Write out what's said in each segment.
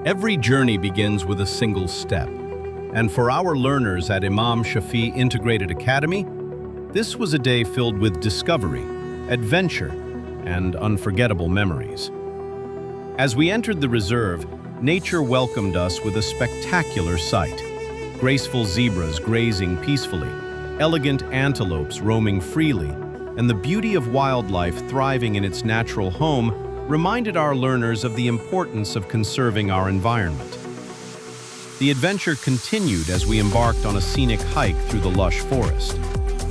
Every journey begins with a single step. And for our learners at Imam Shaffi Integrated Academy, this was a day filled with discovery, adventure, and unforgettable memories. As we entered the reserve, nature welcomed us with a spectacular sight. Graceful zebras grazing peacefully, elegant antelopes roaming freely, and the beauty of wildlife thriving in its natural home reminded our learners of the importance of conserving our environment. The adventure continued as we embarked on a scenic hike through the lush forest.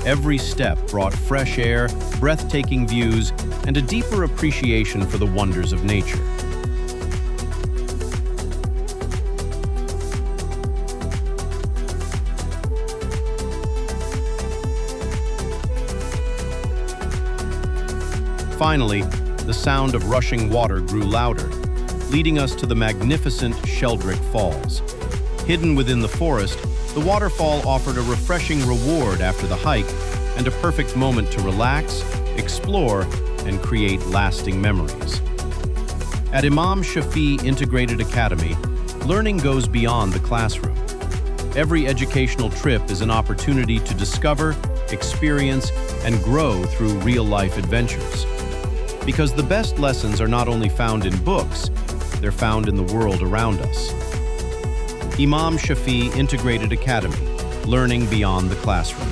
Every step brought fresh air, breathtaking views, and a deeper appreciation for the wonders of nature. Finally, the sound of rushing water grew louder, leading us to the magnificent Sheldrick Falls. Hidden within the forest, the waterfall offered a refreshing reward after the hike and a perfect moment to relax, explore, and create lasting memories. At Imam Shaffi Integrated Academy, learning goes beyond the classroom. Every educational trip is an opportunity to discover, experience, and grow through real-life adventures. Because the best lessons are not only found in books, they're found in the world around us. Imam Shaffi Integrated Academy, learning beyond the classroom.